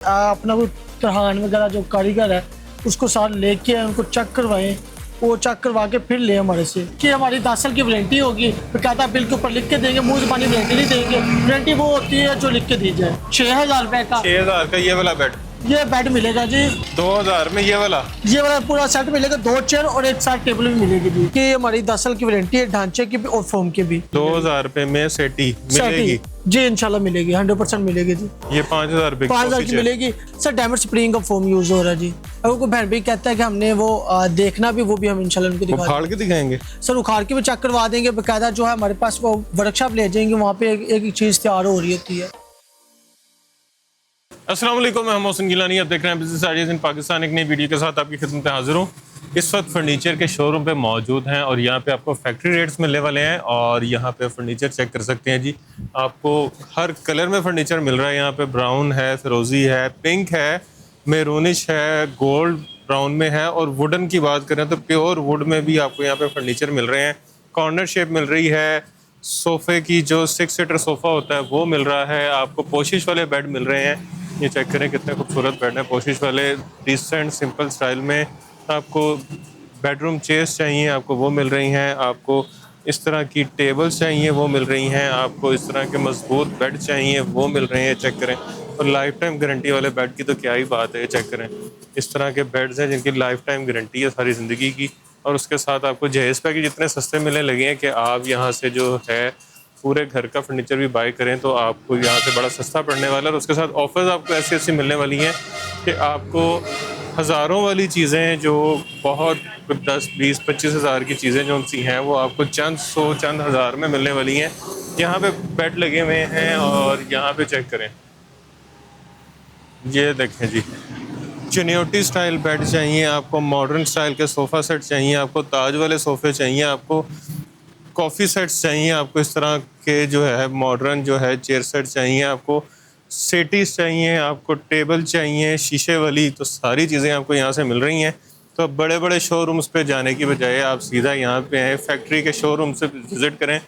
अपना कोई तरहान वगैरह जो कारीगर है उसको साथ लेके उनको चेक करवाएं, वो चेक करवा के फिर ले हमारे से कि हमारी 10 साल की वारंटी होगी। कहता बिल के ऊपर लिख के देंगे, मुंह ज़बानी वारंटी नहीं देंगे। वारंटी वो होती है जो लिख के दी जाए। 6,000 रुपए का 6,000 का ये वाला बेड, ये बेड मिलेगा जी। 2,000 में ये वाला पूरा सेट मिलेगा, 2 चेयर और एक साथ टेबल भी मिलेगी जी। कि हमारी 10 साल की वारंटी है ढांचे की भी और फोम की भी। 2,000 रुपए में सेटी मिलेगी जी, इंशाल्लाह मिलेगी, 100% मिलेगी जी। ये 5,000 रुपए 5,000 की मिलेगी सर। डायमंड स्प्रिंग का फोम यूज हो रहा है जी। अगर कोई बहन भी कहता है कि हमने वो देखना भी, वो भी हम इंशाल्लाह उनको दिखा उखाड़ के दिखाएंगे सर। उखाड़ के भी चेक करवा देंगे। बाकायदा जो है हमारे पास वो वर्कशॉप ले जाएंगे, वहाँ पे एक चीज़ तैयार हो रही होती है। अस्सलाम वालेकुम, मैं मोहसिन गिलानी, आप देख रहे हैं बिजनेस आइडियाज़ इन पाकिस्तान। एक नई वीडियो के साथ आपकी खिदमत में हाजिर हूँ। इस वक्त फर्नीचर के शोरूम पे मौजूद हैं और यहाँ पे आपको फैक्ट्री रेट्स मिलने वाले हैं और यहाँ पे फर्नीचर चेक कर सकते हैं जी। आपको हर कलर में फर्नीचर मिल रहा है। यहाँ पे ब्राउन है, फिरोजी है, पिंक है, मेरूनिश है, गोल्ड ब्राउन में है और वुडन की बात करें तो प्योर वुड में भी आपको यहाँ पे फर्नीचर मिल रहे हैं। कॉर्नर शेप मिल रही है, सोफ़े की जो 6 सीटर सोफ़ा होता है वो मिल रहा है। आपको पोशिश वाले बेड मिल रहे हैं। ये चेक करें कितने खूबसूरत बेड हैं पोशिश वाले, डिसेंट सिंपल स्टाइल में। आपको बेडरूम चेयर्स चाहिए, आपको वो मिल रही हैं। आपको इस तरह की टेबल्स चाहिए, वो मिल रही हैं। आपको इस तरह के मजबूत बेड चाहिए, वो मिल रहे हैं। चेक करें। और लाइफ टाइम गारंटी वाले बेड की तो क्या ही बात है। चेक करें, इस तरह के बेड्स हैं जिनकी लाइफ टाइम गारंटी है सारी ज़िंदगी की। और उसके साथ आपको जहेज़ पैकेज इतने सस्ते मिलने लगे हैं कि आप यहाँ से जो है पूरे घर का फर्नीचर भी बाय करें तो आपको यहाँ से बड़ा सस्ता पड़ने वाला है। और उसके साथ ऑफर्स आपको ऐसी ऐसी मिलने वाली हैं कि आपको हज़ारों वाली चीज़ें जो बहुत 10, 20, 25 हज़ार की चीज़ें जो उनसी हैं वो आपको चंद सौ चंद हज़ार में मिलने वाली हैं। यहाँ पे बेड लगे हुए हैं और यहाँ पे चेक करें, ये देखें जी। चिनियोटी स्टाइल बेड चाहिए आपको, मॉडर्न स्टाइल के सोफ़ा सेट चाहिए आपको, ताज वाले सोफ़े चाहिए आपको, कॉफ़ी सेट्स चाहिए आपको, इस तरह के जो है मॉडर्न जो है चेयर सेट चाहिए आपको, सेटीज़ चाहिए आपको, टेबल चाहिए शीशे वाली, तो सारी चीज़ें आपको यहाँ से मिल रही हैं। तो बड़े बड़े शोरूम्स पे जाने की बजाय आप सीधा यहाँ पे आए, फैक्ट्री के शोरूम से विज़िट करें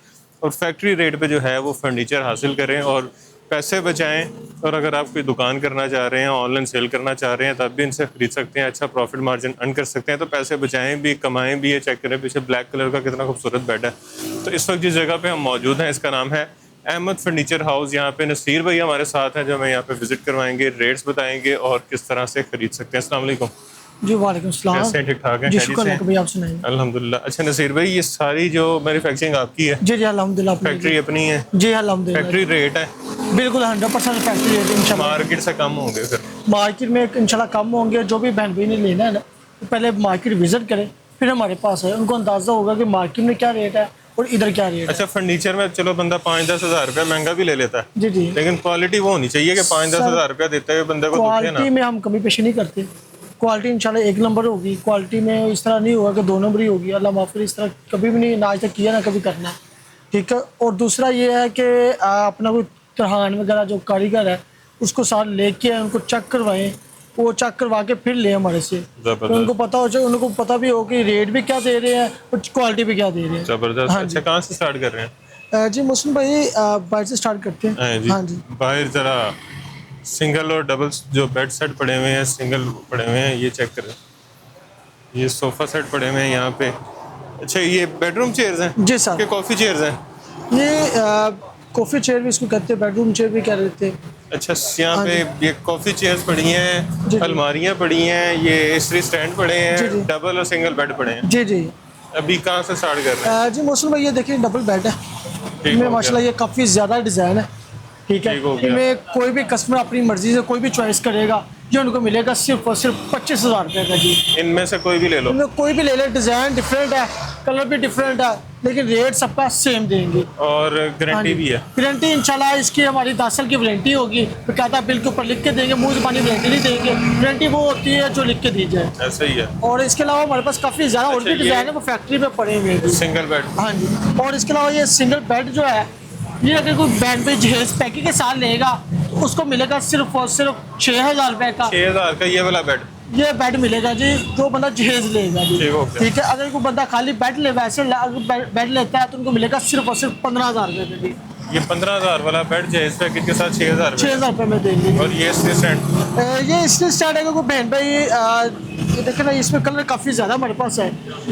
और फैक्ट्री रेट पे जो है वो फर्नीचर हासिल करें और पैसे बचाएं। और अगर आप कोई दुकान करना चाह रहे हैं, ऑनलाइन सेल करना चाह रहे हैं, तब भी इनसे ख़रीद सकते हैं, अच्छा प्रॉफिट मार्जिन अर्न कर सकते हैं। तो पैसे बचाएं भी, कमाएं भी। ये चेक करें पीछे ब्लैक कलर का कितना खूबसूरत बेड है। तो इस वक्त जिस जगह पे हम मौजूद हैं इसका नाम है अहमद फर्नीचर हाउस। यहाँ पे नसीर भाई हमारे साथ हैं जो हमें यहाँ पे विजिट करवाएंगे, रेट्स बताएंगे और किस तरह से खरीद सकते हैं। अस्सलाम वालेकुम जी। वालेकुम सलाम। कैसे हैं? ठीक ठाक हैं? जी शुक्र है भाई, आप सुनाइए। अल्हम्दुलिल्लाह। अच्छा नसीर भाई, ये सारी जो मैन्युफैक्चरिंग आपकी है? जी जी अल्हम्दुलिल्लाह। फैक्ट्री अपनी है? जी अल्हम्दुलिल्लाह। फैक्ट्री रेट है? बिल्कुल 100% फैक्ट्री रेट इंशाल्लाह। मार्केट से कम होंगे फिर? मार्केट में इंशाल्लाह कम होंगे। जो भी बहन भाई ने लेना है ना, तो पहले मार्केट विजिट करें, फिर हमारे पास है, उनको अंदाजा होगा कि मार्केट में क्या रेट है और इधर क्या रेट है। अच्छा, फर्नीचर में चलो बंदा 5-10 हज़ार रुपया महंगा भी ले लेता है जी जी, लेकिन क्वालिटी वो होनी चाहिए कि 5-10 हज़ार रुपया देते हुए बंदे को दुखे ना। क्वालिटी में हम कमी पेशी नहीं करते। क्वालिटी इंशाल्लाह 1 नंबर होगी। क्वालिटी में इस तरह नहीं होगा कि 2 नंबर ही होगी। अल्लाह माफ़ करे, इस तरह कभी भी नहीं, ना आज तक किया ना कभी करना है। ठीक है। और दूसरा ये है कि अपना कोई तरहान वगैरह जो कारीगर है उसको साथ लेके उनको चेक करवाएं, वो चेक करवा के फिर ले हमारे से। तो उनको पता हो जाए, उनको पता भी हो कि रेट भी क्या दे रहे हैं और क्वालिटी भी क्या दे रहे हैं। जबरदस्त। अच्छा, कहाँ से स्टार्ट कर रहे हैं? जी मोहसिन भाई, बाहर से स्टार्ट करते हैं। हाँ जी। बाहर जरा सिंगल और डबल जो बेड सेट पड़े हुए हैं, सिंगल पड़े हुए हैं, ये चेक करें। ये सोफ़ा सेट पड़े हुए हैं यहाँ पे। अच्छा, ये बेडरूम चेयर्स हैं? जी सर। के कॉफ़ी चेयर्स हैं? ये कॉफ़ी चेयर भी इसको कहते हैं, बेडरूम चेयर भी कह रहे थे। अच्छा, यहाँ पे ये कॉफ़ी चेयर्स पड़ी हैं, अलमारियाँ पड़ी हैं, ये इस्त्री स्टैंड पड़े हैं, डबल और सिंगल बेड पड़े हैं। जी जी। अभी कहाँ से स्टार्ट कर रहे हैं? जी मोहसिन भाई, ये देखिए डबल बेड है। इनमें माशाल्लाह ये काफ़ी ज़्यादा डिज़ाइन है। ठीक है। इनमें कोई भी कस्टमर अपनी मर्जी से कोई भी चॉइस करेगा, ये उनको मिलेगा सिर्फ और सिर्फ 25,000 रुपये का जी। इनमें से कोई भी ले लो? इनमें कोई भी ले ले, डिज़ाइन डिफरेंट है, कलर भी डिफरेंट है, लेकिन रेट सबका सेम देंगे और गारंटी भी है। गारंटी इंशाल्लाह इसकी हमारी 10 साल की वारंटी होगी। कहता बिल के ऊपर लिख के देंगे, मुंह ज़बानी वारंटी नहीं देंगे। वारंटी वो होती है जो लिख के दी जाए। ऐसा ही है। और इसके अलावा हमारे पास काफ़ी ज़्यादा और भी डिज़ाइन है, वो फैक्ट्री में पड़े हुए हैं। Single bed? हाँ जी। और इसके अलावा ये सिंगल बेड जो है, ये अगर कोई बेड पे जहेज पैकिंग के साथ लेगा उसको मिलेगा सिर्फ और सिर्फ 6,000 रुपये का। 6,000 का ये वाला बेड? ये बेड मिलेगा जी, जो बंदा जहेज लेगा जी। ठीक है। अगर कोई बंदा खाली बेड ले, वैसे बेड लेता है तो उनको मिलेगा सिर्फ और सिर्फ 15,000 रुपये का जी। ये 15,000 वाला बेड जो है इस पैकेज के साथ 6,000 ₹6,000 में देंगे। और ये इसके स्टैंड ये इसलिए स्टार्ट है क्योंकि बहन भाई ये देखे ना, इसमें कलर काफ़ी ज़्यादा हमारे पास है।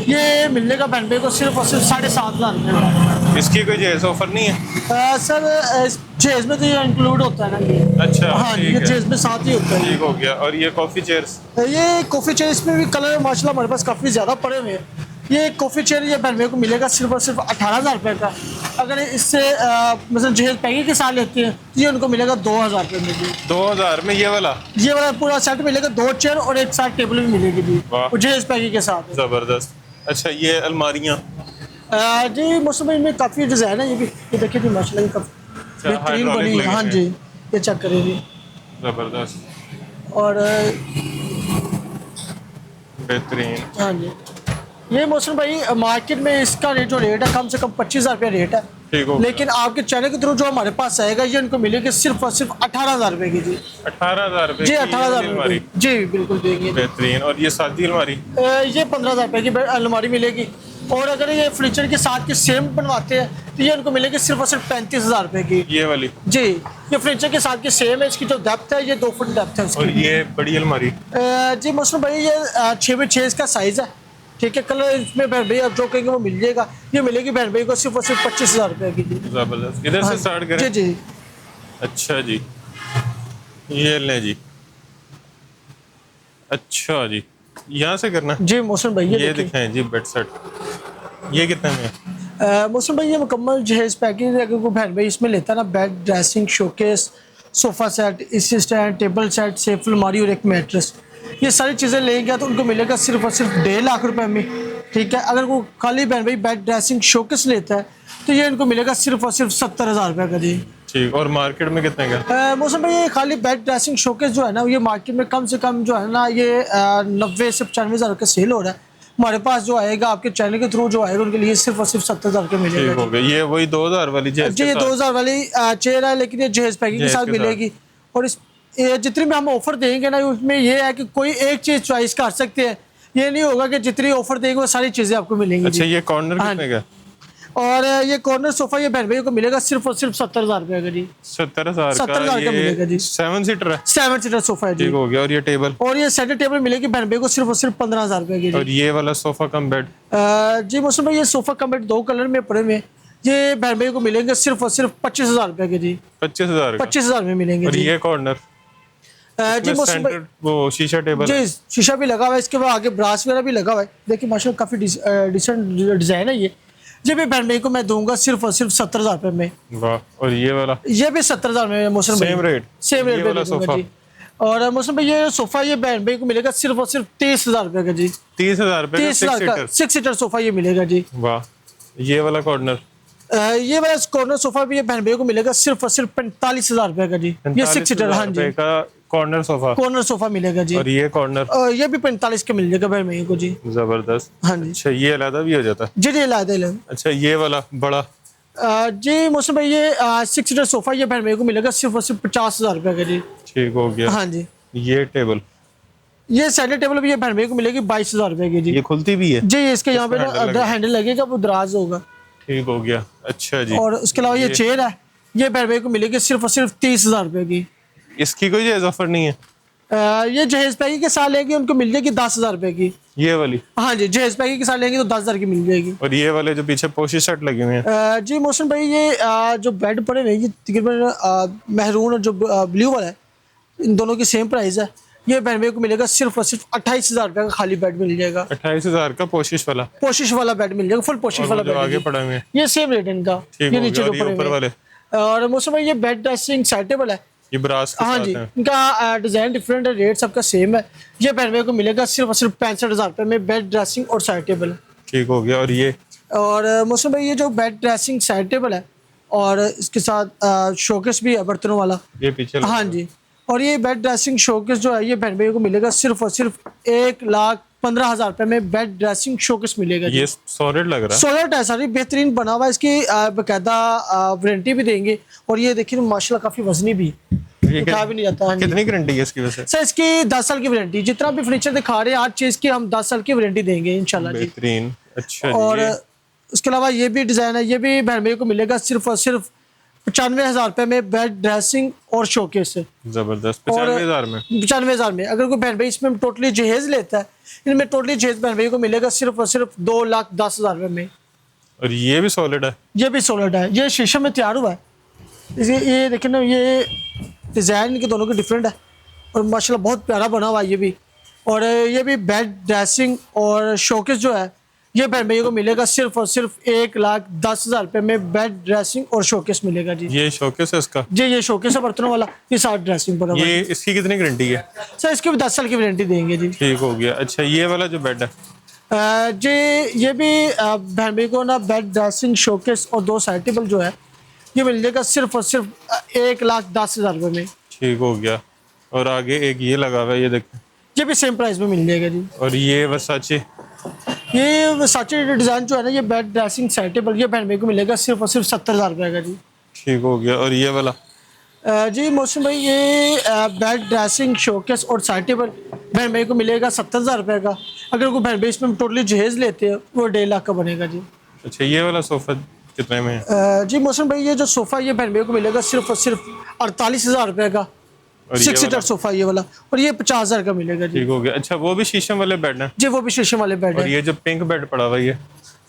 ये मिलने का बहन भाई को सिर्फ और सिर्फ 7,500 में। इसकी कोई जैसे ऑफर नहीं है? सर चेज में तो ये इंक्लूड होता है ना ये। अच्छा हाँ ठीक ये है, चेज में साथ ही होता है। ठीक हो गया। और ये कॉफी चेयर्स? ये कॉफ़ी चेयर, इसमें भी कलर माशाल्लाह हमारे पास काफ़ी ज़्यादा पड़े हुए हैं। ये कॉफ़ी चेयर ये बहन भाई को मिलेगा सिर्फ और सिर्फ 18,000 का। अगर इससे मतलब जहेज पैकेज के साथ लेते हैं तो ये उनको मिलेगा 2,000 में जी। 2,000 में ये वाला पूरा सेट मिलेगा, 2 चेयर और एक साथ टेबल भी मिलेगी जी, वाह। वो जहेज पैकेज के साथ। जबरदस्त। अच्छा ये अलमारियाँ? जी मौसम भाई में काफ़ी डिज़ाइन है, ये भी ये देखिए जी माशाल्लाह ये काफ़ी बेहतरीन hydraulic बनी है। लगे हाँ हैं। जी ये चेक करें जी। जबरदस्त, और बेहतरीन। हाँ जी ये मौसम भाई मार्केट में इसका रेट जो रेट है कम से कम 25,000 रुपया रेट है। ठीक हो लेकिन आपके चैनल के थ्रू जो हमारे पास आएगा ये इनको मिलेगी सिर्फ और सिर्फ 18,000 की जी। 18,000 जी 18,000 जी बिल्कुल देंगे। बेहतरीन। और ये सादी अलमारी? ये 15,000 की अलमारी मिलेगी। और अगर ये फर्नीचर के साथ की सेम बनवाते हैं तो ये उनको मिलेगी सिर्फ और सिर्फ 35,000 की। ये वाली? जी ये फर्नीचर के साथ की सेम है, इसकी जो डेप्थ है ये 2 फुट डेप्थ है उसकी। और ये बड़ी अलमारी? जी मौसम भाई ये 6x6 इसका साइज़ है, ठीक है। कलर इसमें बहन भाई आप जो कहेंगे वो मिल जाएगा। ये मिलेगी बहन भाई को सिर्फ और सिर्फ 25,000 की। जबरदस्त। इधर से स्टार्ट करें? जी जी अच्छा जी, ये लें जी। अच्छा जी, यहाँ से करना? जी मौसम भाई ये दिखाएं जी बेड सेट, ये कितने में है? मौसम भाई ये मुकम्मल जहेज पैकेज अगर कोई बहन भाई इसमें लेता है ना, bed, dressing, showcase, sofa set, AC stand, table set, safe अलमारी और एक मैट्रेस, ये सारी चीज़ें लेंगे तो उनको मिलेगा सिर्फ और सिर्फ 1.5 लाख रुपए में, ठीक है। अगर वो खाली बहन भाई बेड, ड्रेसिंग, शोकेस लेता है तो ये इनको मिलेगा सिर्फ और सिर्फ 70,000 का जी। ठीक। और मार्केट में कितने का? मौसम भाई ये खाली बेड, ड्रेसिंग, शोकेस जो है ना ये मार्केट में कम से कम जो है ना ये 90 से 95,000 का सेल हो रहा है। हमारे पास जो आएगा आपके चैनल के थ्रू जो आएगा उनके लिए सिर्फ और सिर्फ 70,000 के मिलेगा। ठीक हो गया। ये वही 2,000 वाली जहेज? जी ये 2,000 वाली चेयर है, लेकिन ये जहेज पैकिंग के साथ मिलेगी। और इस ये जितनी भी हम ऑफर देंगे ना उसमें ये है कि कोई एक चीज़ चॉइस कर सकते हैं, ये नहीं होगा कि जितनी ऑफर देंगे वो सारी चीज़ें आपको मिलेंगी। अच्छा ये कॉर्नर कितने का? और ये कॉर्नर सोफा ये बहन भाई को मिलेगा सिर्फ और सिर्फ 70,000 का जी। 70,000 70,000 का मिलेगा जी। 7 सीटर है? 7 सीटर सोफा है जी। ठीक हो गया। और ये टेबल? और ये सेंटर टेबल मिलेगी बहन भाई को सिर्फ और सिर्फ 15,000 की जी। और ये वाला सोफा कम बेड? जी मौसम भाई ये सोफा कम बेड 2 कलर में पड़े हुए हैं, ये बहन भाई को मिलेंगे सिर्फ और सिर्फ 25,000 के जी। 25,000? 25,000 में मिलेंगे। और जी ये कॉर्नर? जी मौसम भाई वो शीशा टेबल? जी शीशा भी लगा हुआ है, इसके बाद आगे ब्रास वगैरह भी लगा हुआ है। देखिए माशाल्लाह काफ़ी डिसेंट डिज़ाइन है ये। जी भी बहन भाई को मैं दूंगा सिर्फ और सिर्फ 70,000 में। वाह। और ये वाला? ये भी 70,000 में मौसम भाई। Same rate? सेम रेट ये पे वाला दूंगा सोफा? जी। और मौसम भाई ये सोफा ये बहन भाई को मिलेगा सिर्फ और सिर्फ 30,000 का जी। 30,000 रुपए का 30,000 का 6 सीटर सोफा ये मिलेगा जी। वाह। ये वाला कॉर्नर? ये वाला कॉर्नर सोफा भी ये बहन भाई को मिलेगा सिर्फ और सिर्फ 45,000 का जी। ये 6 सीटर हाँ जी का कॉर्नर सोफा? कॉर्नर सोफा मिलेगा जी। और ये कॉर्नर? ये भी 45 का मिल जाएगा बहन भाई को जी। जबरदस्त। हाँ जी अच्छा ये अलग भी हो जाता है? जी जी लादे। अच्छा ये वाला बड़ा? जी मौसम भाई ये 6 सीटर सोफा ये बहन भाई को मिलेगा सिर्फ और सिर्फ 50,000 का जी। ठीक हो गया। हाँ जी ये टेबल? ये सेंटर टेबल भी ये बहन भाई को मिलेगी 22,000 की जी। ये खुलती भी है? जी इसके यहाँ पे इसका हैंडल लगेगा, वो दराज होगा। ठीक हो गया। अच्छा जी। और उसके अलावा ये चेयर है ये बहन भाई को मिलेगी सिर्फ और सिर्फ 30,000 की। इसकी कोई जहेज ऑफर नहीं है? ये जहेज पैकी के साथ लेंगे उनको मिल जाएगी 10,000 की। ये वाली? हाँ जी जहेज पैकी के साथ लेंगे तो 10,000 की मिल जाएगी। और ये वाले जो पीछे पोशी शर्ट लगे हुए हैं? जी मौसम भाई ये जो बेड पड़े हैं ये तकरीबन महरून और जो ब्लू वाला है इन दोनों की सेम प्राइस है। ये बहन भाई को मिलेगा सिर्फ और सिर्फ 28,000 का खाली बेड मिल जाएगा। 28,000 का पोशिश वाला? पोशिश वाला बेड मिल जाएगा, फुल पोशिश वाला बेड आगे पड़े हुए हैं ये सेम रेट इनका। ये नीचे जो पड़े ऊपर वाले? और मौसम भाई ये बेड ड्रेसिंग सेट टेबल है ये ब्रास के हाँ साथ जी है? इनका डिजाइन डिफरेंट है, रेट सबका सेम है। ये बहन भाई को मिलेगा सिर्फ और सिर्फ 65,000 में बेड ड्रेसिंग और साइड टेबल। ठीक हो गया। और ये? और मौसम भाई ये जो बेड ड्रेसिंग साइड टेबल है और इसके साथ शोकेस भी है बर्तनों वाला। ये पीछे हाँ जी। और ये बेड ड्रेसिंग शोकेस जो है ये बहन भाई को मिलेगा सिर्फ और सिर्फ 1,15,000 में बेड ड्रेसिंग शोकेस मिलेगा। ये सॉलिड लग रहा है? सॉलिड है सारी बेहतरीन बना हुआ है, इसकी बाकायदा वारंटी भी देंगे। और ये देखिए माशाल्लाह काफ़ी वजनी भी उठा भी नहीं जाता। हाँ जी। कितनी गारंटी है इसकी वैसे? सर इसकी 10 साल की वारंटी, जितना भी फर्नीचर दिखा रहे हैं हर चीज़ की हम 10 साल की वारंटी देंगे इंशाल्लाह जी। बेहतरीन। अच्छा और जी। उसके अलावा ये भी डिज़ाइन है ये भी बहन भाई को मिलेगा सिर्फ और सिर्फ 95,000 रुपये में बेड, ड्रेसिंग और शोकेस है। जबरदस्त। और 95,000 में 95,000 में अगर कोई बहन भाई इसमें टोटली जहेज लेता है, इनमें टोटली जहेज बहन भाई को मिलेगा सिर्फ और सिर्फ 2,10,000 रुपये में। और ये भी सॉलिड है। ये भी सॉलिड है, ये शीशे में तैयार हुआ है। ये देखिए ना, ये डिज़ाइन इनके दोनों के डिफरेंट है और माशाल्लाह बहुत प्यारा बना हुआ है ये भी। और ये भी बेड, ड्रेसिंग और शोकेस जो है ये बहन भैया को मिलेगा सिर्फ और सिर्फ 1,10,000 रुपये में बेड, ड्रेसिंग और शोकेस मिलेगा जी। ये शोकेस है इसका? जी ये शोकेस है बर्तनों वाला, ये साथ ड्रेसिंग पर। ये इसकी कितनी गारंटी है सर? इसकी भी 10 साल की वारंटी देंगे जी। ठीक हो गया। अच्छा ये वाला जो बेड है जी ये भी बहन भाई को ना बेड, ड्रेसिंग, शोकेस और 2 साइड टेबल जो है ये मिल जाएगा सिर्फ और सिर्फ 1,10,000 रुपये में। ठीक हो गया। और आगे एक ये लगा हुआ है, ये देखें, ये भी सेम प्राइस में मिल जाएगा जी। और ये वर्साचे, ये साचे डिज़ाइन जो है ना, ये बेड, ड्रेसिंग, साइड टेबल, ये बहन भाई को मिलेगा सिर्फ और सिर्फ 70,000 रुपये का जी। ठीक हो गया। और ये वाला जी मौसम भाई, ये बेड, ड्रेसिंग, शोकेस और साइड टेबल बहन भाई को मिलेगा 70,000 रुपये का। अगर कोई बहन भाई इसमें टोटली जहेज लेते हैं वो 1.5 लाख का बनेगा जी। अच्छा ये वाला सोफा कितने में है? जी मौसम भाई, ये जो सोफ़ा ये बहन भाई को मिलेगा सिर्फ और सिर्फ 48,000 रुपये का। और ये 6 सीटर वाला? सोफ़ा ये वाला, और ये 50,000 का मिलेगा जी। ठीक हो गया। अच्छा वो भी शीशम वाले बेड हैं? जी वो भी शीशे वाले बेड और है। ये जो पिंक बेड पड़ा हुआ है ये?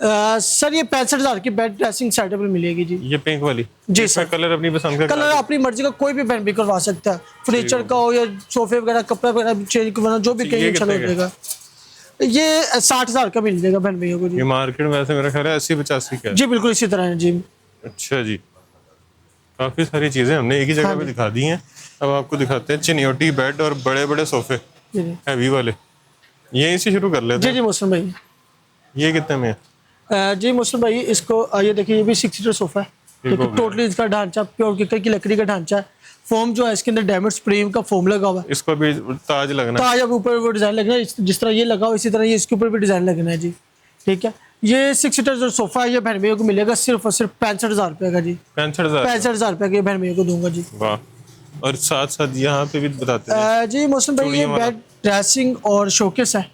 सर ये 65,000 की बेड, ड्रेसिंग, साइड टेबल मिलेगी जी। ये पिंक वाली? जी इसमें कलर अपनी पसंद का कलर अपनी मर्जी का कोई भी बहन भी करवा सकता है, फर्नीचर का हो या सोफे वगैरह, कपड़ा वगैरह चेंज करवाना, जो भी कहीं ये अच्छा कितने का? लगेगा। ये 60,000 का मिल जाएगा बहन भैया को जी। ये मार्केट में वैसे मेरा ख्याल है 80-85 का है। जी बिल्कुल इसी तरह है जी। अच्छा जी, काफ़ी सारी चीज़ें हमने एक ही जगह पे दिखा दी हैं। अब आपको दिखाते हैं चिनियोटी बेड और बड़े बड़े सोफे जी जी हैवी वाले। यहीं से शुरू कर लेते जी हैं। जी मौसम भाई। ये कितने में है? जी मौसम भाई, इसको ये देखिए, ये भी 6 सीटर सोफा है। ठीक हो गया। टोटली इसका ढांचा प्योर किकर की लकड़ी का ढांचा है। फोम जो है इसके अंदर डायमंड स्प्रीम का फोम लगा हुआ है। इसको भी ताज लगना है। ताज अब ऊपर वो डिज़ाइन लगना है, जिस तरह ये लगा हो इसी तरह ये इसके ऊपर भी डिज़ाइन लगना है जी। ठीक है, ये 6 सीटर जो सोफा है ये बहन भैया को मिलेगा सिर्फ और सिर्फ 65,000 रुपये का जी। 65,000? 65,000 रुपये के बहन भैया को दूंगा जी। वाह। और साथ साथ यहाँ पे भी बताते हैं। जी मौसम भाई, ये चूड़ियों वाला। बेड, ड्रेसिंग और शोकेस है।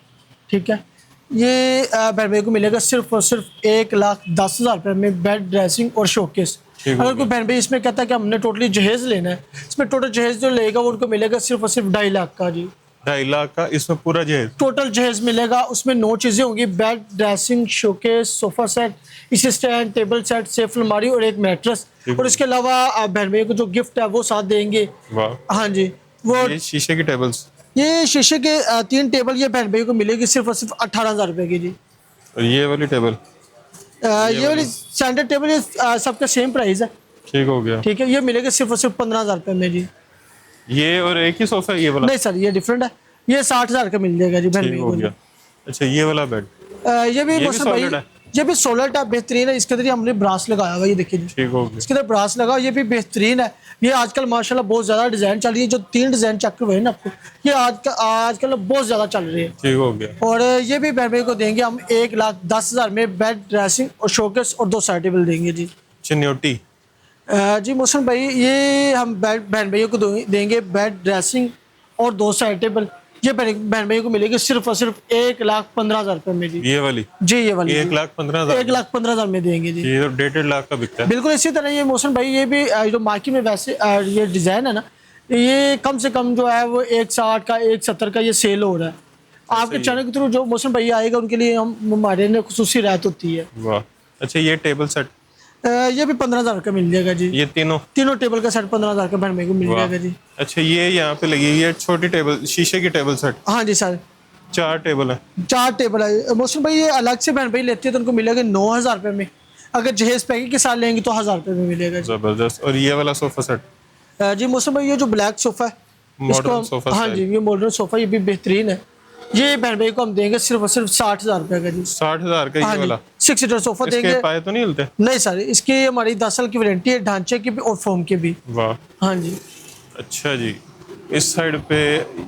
ठीक है, ये बहन भैया को मिलेगा सिर्फ और सिर्फ 1,10,000 रुपये में बेड, ड्रेसिंग और शोकेस। ठीक हो अगर कोई बहन भाई इसमें कहता है कि हमने टोटली जहेज लेना है, इसमें टोटल जहेज जो लेगा वो उनको मिलेगा सिर्फ और सिर्फ 2.5 लाख का जी। 2.5 लाख का इसमें पूरा जहेज? टोटल जहेज मिलेगा, उसमें 9 चीज़ें होंगी, bed, dressing, showcase, sofa set, इसी स्टैंड, टेबल सेट, सेफ अलमारी और एक मैट्रेस। ठीक और इसके अलावा आप बहन भैया को जो गिफ्ट है वो साथ देंगे। वाह। हाँ जी, वो ये शीशे की टेबल्स? ये शीशे के 3 टेबल ये बहन भैया को मिलेगी सिर्फ और सिर्फ 18,000 रुपये की जी। और ये वाली टेबल? ये वाली स्टैंडर्ड टेबल ये सबका सेम प्राइस है। ठीक हो गया। ठीक है, ये मिलेगा सिर्फ और सिर्फ 15,000 रुपये में जी। ये और एक ही सोफा है ये वाला? नहीं सर, ये डिफरेंट है, ये 60,000 का मिल जाएगा जी बहन ठीक भैया हो को जी। गया। अच्छा ये वाला बेड? ये भी भी मौसम भाई, solid है? ये भी सोलर है, बेहतरीन है। इसके अंदर हमने ब्रास लगाया हुआ है, ये देखिए जी। ठीक हो गया। इसके अंदर ब्रास लगा, ये भी बेहतरीन है। ये आजकल माशाल्लाह बहुत ज़्यादा डिज़ाइन चल रही है, जो 3 डिज़ाइन चक्र हुए हैं ना आपको, ये आजकल बहुत ज़्यादा चल रही है। ठीक हो गया। और ये भी बहन भैया को देंगे हम 1,10,000 में बेड, ड्रेसिंग और शोकेस और 2 साइड टेबल देंगे जी। चिन्योटी? जी मौसम भाई, ये हम बहन भैया को देंगे बेड, ड्रेसिंग और 2 साइड टेबल। ये बहन भैया को मिलेगी सिर्फ और सिर्फ 1,15,000 रुपये में जी। ये वाली? जी ये वाली 1,15,000? 1,15,000 में देंगे जी। ये तो 1.5 लाख का बिकता है। बिल्कुल इसी तरह ये मौसम भाई, ये भी जो मार्केट में वैसे ये डिज़ाइन है ना, ये कम से कम जो है वो 160 का, 170 का ये सेल हो रहा है। आपके चैनल के थ्रू जो मौसम भाई आएगा उनके लिए हमारे ने खुसूसी राहत होती है। वाह। अच्छा ये टेबल सेट? ये भी 15,000 का मिल जाएगा जी। ये तीनों टेबल का सेट 15,000 का बहन भाई को मिल वाह। जाएगा जी। अच्छा ये यहाँ पे लगी हुई है छोटी टेबल, शीशे की टेबल सेट? हाँ जी सर, 4 टेबल है? 4 टेबल है मौसम भाई। ये अलग से बहन भाई लेते हैं तो उनको मिलेगा 9,000 रुपये में। अगर जहेज पैकेज के साथ लेंगे तो 1,000 रुपये में मिलेगा जी। जबरदस्त। और ये वाला सोफा सेट? जी मौसम भाई, ये जो ब्लैक सोफ़ा है, मॉडर्न सोफा हाँ जी, ये मॉडर्न सोफ़ा, ये भी बेहतरीन है। ये बहन भाई को हम देंगे सिर्फ और सिर्फ 60,000 रुपये का जी। 60,000 का हाँ ये जी, वाला? 6 सीटर सोफ़ा इसके देंगे। पाए तो नहीं हिलते? नहीं सर, इसकी हमारी 10 साल की वारंटी है, ढांचे की भी और फोम की भी। वाह। हाँ जी। अच्छा जी, इस साइड पे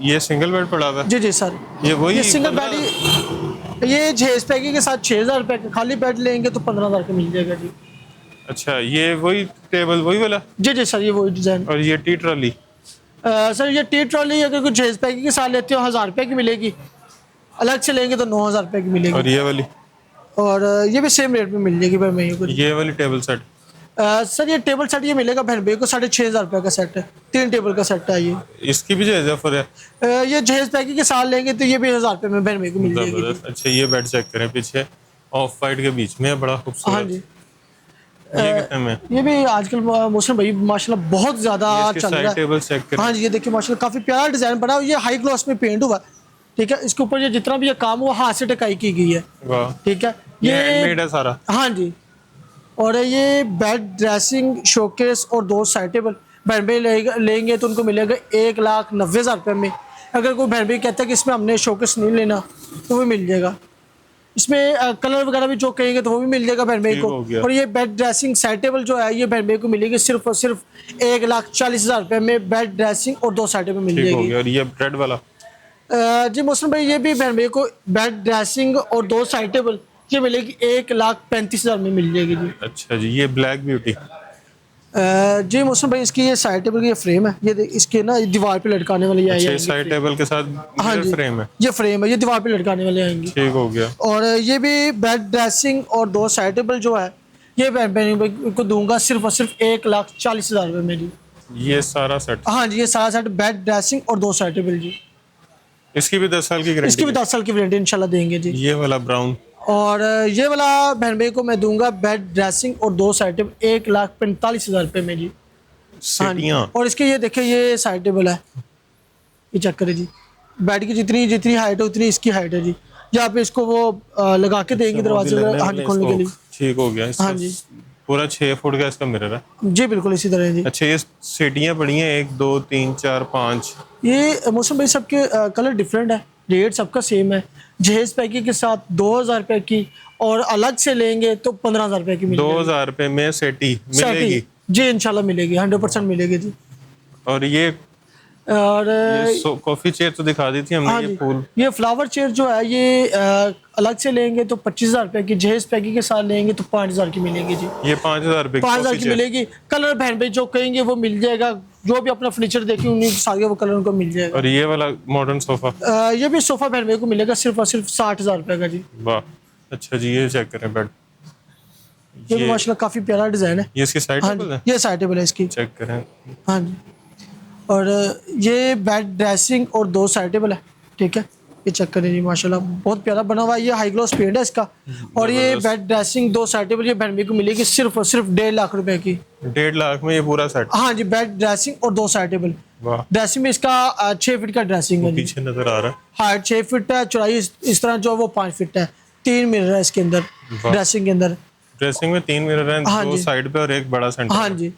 ये सिंगल बेड पड़ा हुआ है? जी जी सर, ये वही ये सिंगल बेड ही, ये जहेज पैकेज के साथ 6,000 रुपये का, खाली बेड लेंगे तो 15,000 का मिल जाएगा जी। अच्छा ये वही टेबल वही वाला? जी जी सर, ये वही डिज़ाइन। और ये टी ट्रॉली? सर ये टी ट्रॉली अगर कोई जहेज पैकेज के साथ लेते हो 1,000 रुपये की मिलेगी, अलग से लेंगे तो 9,000 रुपये की मिलेगी। और ये वाली? और ये भी सेम रेट में मिल जाएगी भाई मैं को। ये वाली टेबल सेट? सर ये टेबल सेट ये मिलेगा बहन भाई को 6,500 का सेट है, 3 टेबल का सेट है ये। इसकी भी जहेज ऑफर है? ये जहेज पैकिंग के साथ लेंगे तो ये भी 1,000 में बहन भाई को मिल जाएगी। जबरदस्त। अच्छा ये बेड चेक करें, पीछे ऑफ वाइट के बीच में है, बड़ा खूबसूरत। हाँ जी। ये कितने में? ये भी आजकल मौसम भाई माशाल्लाह बहुत ज्यादा चल रहा है। टेबल चेक करें। हाँ जी, ये देखिए माशाल्लाह काफी प्यारा डिजाइन बना हुआ है, ये हाई ग्लॉस में पेंट हुआ है। ठीक है, इसके ऊपर ये जितना भी ये काम हुआ हाथ से टकाई की गई है। वाह, ठीक है, ये हैंडमेड है सारा। हाँ जी। और ये बेड ड्रेसिंग शोकेस और 2 साइड टेबल बहन भाई लेंगे तो उनको मिलेगा 1,90,000 रुपये में। अगर कोई बहन भाई कहता है कि इसमें हमने शोकेस नहीं लेना तो वो मिल जाएगा। इसमें कलर वगैरह भी जो कहेंगे तो वो भी मिल जाएगा बहन भाई को। और ये बेड ड्रेसिंग साइड टेबल जो है ये बहन भाई को मिलेगी सिर्फ और सिर्फ 1,40,000 रुपये में। बेड ड्रेसिंग और 2 साइड टेबल मिल जाएगी। और ये रेड वाला जी मोहसिन भाई, ये भी बहन भाई को बेड ड्रेसिंग और 2 साइड टेबल ये मिलेगी 1,35,000 में मिल जाएगी जी। अच्छा जी, ये ब्लैक ब्यूटी जी मोहसिन भाई, इसकी ये साइड टेबल की ये फ्रेम है, ये इसके ना दीवार पे लटकाने वाले ये आएंगे। साइड टेबल के साथ हाँ जी फ्रेम है, ये फ्रेम है, ये दीवार पे लटकाने वाले आएंगे। ठीक हो गया। और ये भी बेड ड्रेसिंग और 2 साइड टेबल जो है ये बहन भाई को दूंगा सिर्फ और सिर्फ 1,40,000 रुपये में जी। ये सारा सेट? हाँ जी, ये सारा सेट बेड ड्रेसिंग और 2 साइड टेबल जी। इसकी भी 10 साल की गारंटी? इसकी भी 10 साल की वारंटी इंशाल्लाह देंगे जी। ये वाला ब्राउन? और ये वाला बहन भाई को मैं दूंगा बेड ड्रेसिंग और 2 साइड टेबल 1,45,000 रुपये में जी। सीटियां? और इसके ये देखिए ये साइड टेबल है, ये चेक करें जी। बेड की जितनी हाइट है उतनी इसकी हाइट है जी। यहाँ पे इसको वो लगा के देंगे दरवाजे खोलने के लिए। ठीक हो गया। हाँ जी, पूरा 6 फुट का इसका मिरर है जी बिल्कुल इसी तरह जी। अच्छा, ये सीटियां पड़ी हैं 1 2 3 4 5। ये मौसम भाई सबके कलर डिफरेंट है, रेट सबका सेम है। जहेज पैकिंग के साथ 2,000 रुपये की और अलग से लेंगे तो 15,000 रुपये की मिलेगी। 2,000 रुपये में सेटी मिलेगी जी, इंशाल्लाह मिलेगी, 100% मिलेगी जी। और ये कॉफी चेयर तो दिखा दी थी हमने। हाँ ये फूल, ये फ्लावर चेयर जो है ये अलग से लेंगे तो 25,000 रुपये की, जहेज पैकिंग के साथ लेंगे तो 5,000 की मिलेगी जी। ये 5,000 रुपये 5,000 की मिलेगी। कलर बहन भाई जो कहेंगे वो मिल जाएगा, जो भी अपना फर्नीचर देखें उन्हीं सारे वो कलर उनको मिल जाएगा। और ये वाला मॉडर्न सोफा? ये भी सोफा बहन भाई को मिलेगा सिर्फ और सिर्फ 60,000 रुपये का जी। वाह, अच्छा जी। ये चेक करें बेड, ये भी माशाल्लाह काफी प्यारा डिजाइन है। ये इसकी साइड टेबल है? ये साइड टेबल है इसकी, चेक करें। हाँ जी। और ये बेड ड्रेसिंग और 2 साइड टेबल है। ठीक है, ये चेक करें जी, माशाल्लाह बहुत प्यारा बना हुआ है। ये हाई ग्लॉस पेंट है इसका। और ये बेड ड्रेसिंग 2 साइड टेबल ये बहन भाई को मिलेगी सिर्फ और सिर्फ 1.5 लाख रुपए की। 1.5 लाख में ये पूरा सेट? हाँ जी, बेड ड्रेसिंग और 2 साइड टेबल। वाह, ड्रेसिंग में इसका 6 फीट का ड्रेसिंग है। पीछे नजर आ रहा है। हाइट 6 फीट है, चौड़ाई इस तरह जो वो 5 फीट है। 3 मिरर है इसके अंदर, ड्रेसिंग के अंदर। ड्रेसिंग में 3 मिरर हैं, हाँ 2 जी। साइड पे और एक बड़ा सेंटर। हाँ जी।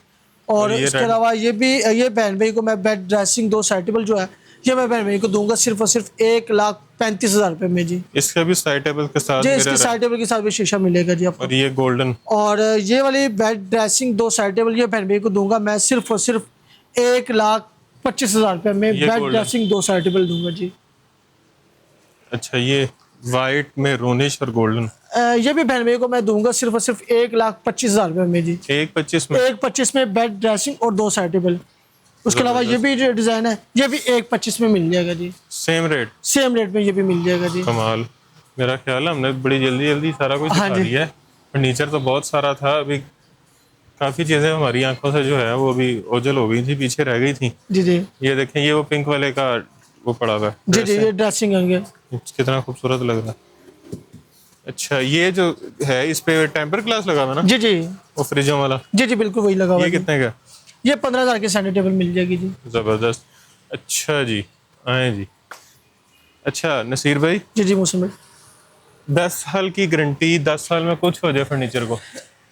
और इसके अलावा ये भी ये बहन भाई को मैं बेड ड्रेसिंग 2 साइड टेबल जो है ये मैं बहन भाई को दूंगा सिर्फ और सिर्फ 1,35,000 रुपये में जी। इसका भी साइड टेबल के साथ जी, इसके साइड टेबल के साथ भी शीशा मिलेगा जी आपको। और ये गोल्डन? और ये वाली बेड ड्रेसिंग 2 साइड टेबल ये बहन भाई को दूंगा मैं सिर्फ और सिर्फ 1,25,000 रुपये में बेड ड्रेसिंग 2 साइड टेबल दूंगा जी। अच्छा, ये वाइट में रोनिश और गोल्डन? ये भी बहन भाई को मैं दूंगा सिर्फ और सिर्फ 1,25,000 रुपये में जी। 1,25 में? 1,25 में बेड ड्रेसिंग और 2 साइड टेबल। उसके अलावा ये भी जो डिजाइन है ये भी 1,25 में मिल जाएगा जी। Same rate? सेम रेट में ये भी मिल जाएगा जी। कमाल। मेरा ख्याल है हमने बड़ी जल्दी जल्दी सारा कुछ दिखा दिया है। फर्नीचर तो बहुत सारा था, अभी काफी चीजें हमारी आंखों से जो है वो अभी ओझल हो गई थी, पीछे रह गई थी। जी जी, ये देखें, ये वो पिंक वाले का वो पड़ा हुआ है। जी जी, ये ड्रेसिंग होंगे, कितना खूबसूरत लग रहा है। अच्छा, ये जो है इस पे टेम्पर ग्लास लगा हुआ ना? जी जी, वो फ्रिजों वाला? जी जी बिल्कुल वही लगा हुआ। ये कितने का? ये 15,000 की सेंटर टेबल मिल जाएगी जी। जबरदस्त। अच्छा जी, आए जी। अच्छा नसीर भाई। जी जी मौसम भाई, 10 साल की गारंटी, 10 साल में कुछ हो जाए फर्नीचर को?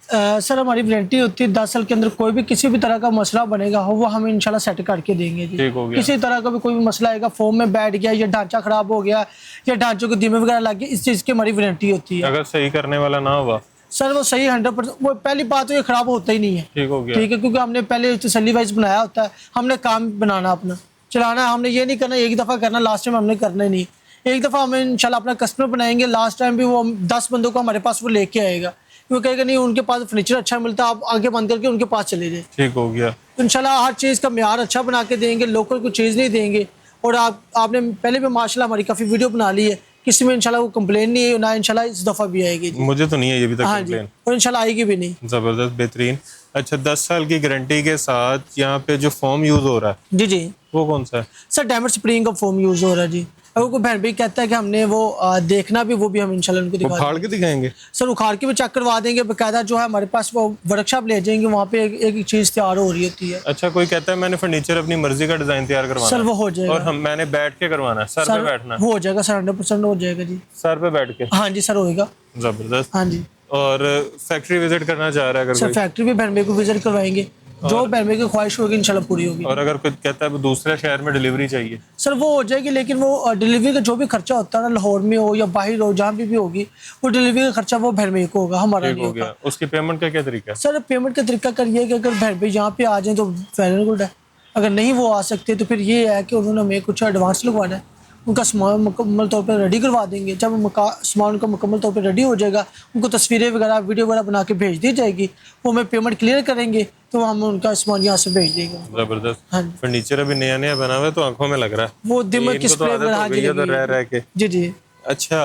सर हमारी वारंटी होती है 10 साल के अंदर कोई भी किसी भी तरह का मसला बनेगा हो वो हम इंशाल्लाह सेट करके देंगे जी। ठीक हो गया। किसी तरह का भी कोई भी मसला आएगा, फोम में बैठ गया या ढांचा खराब हो गया या ढांचों को दीमक वगैरह लग गया, इस चीज़ की हमारी वारंटी होती है। अगर सही करने वाला ना हुआ? सर वो सही 100%, वो पहली बात तो ये खराब होता ही नहीं है। ठीक हो गया। ठीक है, क्योंकि हमने पहले तसल्ली वाइज बनाया होता है, हमने काम बनाना अपना चलाना है, हमने ये नहीं करना एक दफ़ा करना लास्ट टाइम हमने करना ही नहीं। एक दफ़ा हमें इंशाल्लाह अपना कस्टमर बनाएंगे, लास्ट टाइम भी वो 10 बंदों को हमारे पास वो लेके आएगा, वो कहेगा नहीं उनके पास फर्नीचर अच्छा मिलता है, आप आगे बंद करके उनके पास चले जाए। ठीक हो गया। तो इंशाल्लाह हर चीज़ का म्यार अच्छा बना के देंगे, लोकल कोई चीज़ नहीं देंगे। और आपने पहले भी माशाल्लाह हमारी काफ़ी वीडियो बना ली है किसी में इंशाल्लाह वो कंप्लेन नहीं है ना, इंशाल्लाह इस दफ़ा भी आएगी जी। मुझे तो नहीं है ये अभी तक हाँ जी, कंप्लेन। और इंशाल्लाह आएगी भी नहीं। ज़बरदस्त, बेहतरीन। अच्छा, 10 साल की गारंटी के साथ यहाँ पे जो फोम यूज़ हो रहा है जी जी वो कौन सा है? सर, डायमंड स्प्रिंग का फोम यूज़ हो रहा है जी। अगर कोई बहन भाई कहता है कि हमने वो देखना भी, वो भी हम इंशाल्लाह उनको वो दिखा फाड़ देंगे। के दिखाएंगे? सर उखाड़ के भी चेक करवा देंगे, बाकायदा जो है हमारे पास वो वर्कशॉप ले जाएंगे, वहाँ पे एक चीज़ तैयार हो रही होती है। अच्छा, कोई कहता है मैंने फर्नीचर अपनी मर्जी का डिज़ाइन तैयार करवाना सर है वो हो और जाएगा। हम मैंने बैठ के करवाना है, सर पे सर बैठना है, हो जाएगा सर, 100% हो जाएगा जी। सर पे बैठ के। हाँ जी सर, होएगा। ज़बरदस्त। हाँ जी और फैक्ट्री विजिट करना चाह रहा है अगर सर, कोई? फैक्ट्री भी बहन भाई को विजिट करवाएंगे, जो बहन भाई की ख्वाहिश होगी इंशाल्लाह पूरी होगी। और अगर कोई कहता है वो दूसरे शहर में डिलीवरी चाहिए? सर वो हो जाएगी, लेकिन वो डिलीवरी का जो भी खर्चा होता है ना, लाहौर में हो या बाहर हो, जहाँ भी होगी, वो डिलीवरी का खर्चा वो बहन भाई को होगा, हमारा ठीक नहीं हो होगा। गया। उसकी पेमेंट का क्या तरीका है? सर पेमेंट का तरीका कर ये है कि अगर बहन भाई यहाँ पे आ जाएं तो वेरी गुड है, अगर नहीं वो आ सकते तो फिर ये है कि उन्होंने हमें कुछ एडवांस लगवाना है, उनका सामान मुकम्मल तौर पर रेडी करवा देंगे। जब सामान उनका मुकम्मल तौर पर रेडी हो जाएगा, उनको तस्वीरें वगैरह वीडियो वगैरह बना के भेज दी जाएगी, वो हमें पेमेंट क्लियर करेंगे तो हम उनका सामान यहाँ से भेज देंगे। जबरदस्त। हाँ जी, फर्नीचर अभी नया नया बना हुआ है तो आंखों में लग रहा है। वो ये दिमाग की इनको तो स्प्रे आदत वगैरह हो हाँ गई जी है तो लगी रह है। रह के। जी जी अच्छा,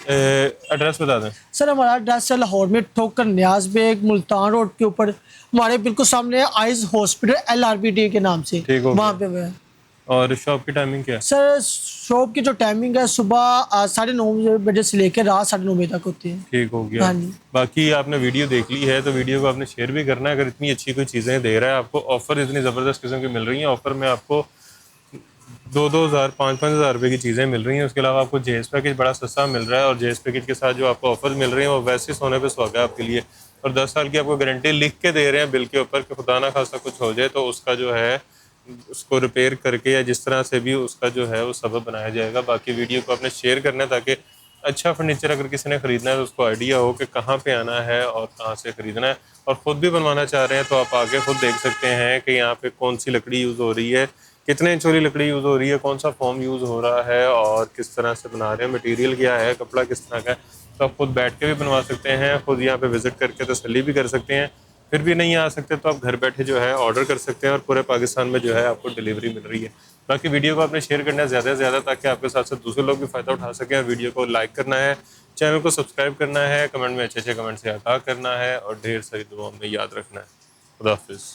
एड्रेस बता दें। सर, हमारा एड्रेस है लाहौर में ठोकर न्याज बेग मुल्तान रोड के ऊपर, हमारे बिल्कुल सामने है आइज हॉस्पिटल LRBD के नाम से, ठीक हो वहाँ गया। पे वो है। और शॉप की टाइमिंग क्या है? सर शॉप की जो टाइमिंग है सुबह 9:30 बजे से लेकर रात 9:30 बजे तक होती है। ठीक हो गया। हाँ जी बाकी आपने वीडियो देख ली है तो वीडियो को आपने शेयर भी करना है। अगर इतनी अच्छी कोई चीज़ें दे रहा है आपको, ऑफर इतनी ज़बरदस्त किस्म की मिल रही हैं, ऑफर में आपको 2-2 हज़ार 5-5 हज़ार रुपये की चीज़ें मिल रही हैं। उसके अलावा आपको जेएस पैकेज बड़ा सस्ता मिल रहा है और जेएस पैकेज के साथ जो आपको ऑफर मिल रहे हैं वो वैसे सोने पे सुहागा है आपके लिए। और 10 साल की आपको गारंटी लिख के दे रहे हैं बिल के ऊपर कि खुदा ना खासा कुछ हो जाए तो उसका जो है उसको रिपेयर करके या जिस तरह से भी उसका जो है वो सबब बनाया जाएगा। बाकी वीडियो को आपने शेयर करना है ताकि अच्छा फर्नीचर अगर किसी ने ख़रीदना है तो उसको आइडिया हो कि कहाँ पे आना है और कहाँ से ख़रीदना है। और ख़ुद भी बनवाना चाह रहे हैं तो आप आगे खुद देख सकते हैं कि यहाँ पे कौन सी लकड़ी यूज़ हो रही है, कितने इंच वाली लकड़ी यूज़ हो रही है, कौन सा फॉर्म यूज़ हो रहा है और किस तरह से बना रहे हैं, मटेरियल क्या है, कपड़ा किस तरह का है। तो आप खुद बैठ के भी बनवा सकते हैं, खुद यहाँ पे विज़िट करके तसल्ली भी कर सकते हैं। फिर भी नहीं आ सकते तो आप घर बैठे जो है ऑर्डर कर सकते हैं और पूरे पाकिस्तान में जो है आपको डिलीवरी मिल रही है। बाकी वीडियो को आपने शेयर करना है ज़्यादा से ज़्यादा ताकि आपके साथ साथ दूसरे लोग भी फ़ायदा उठा सकें। और वीडियो को लाइक करना है, चैनल को सब्सक्राइब करना है, कमेंट में अच्छे अच्छे कमेंट से आगाह करना है और ढेर सारी दुआओं में याद रखना है। खुदा हाफिज़।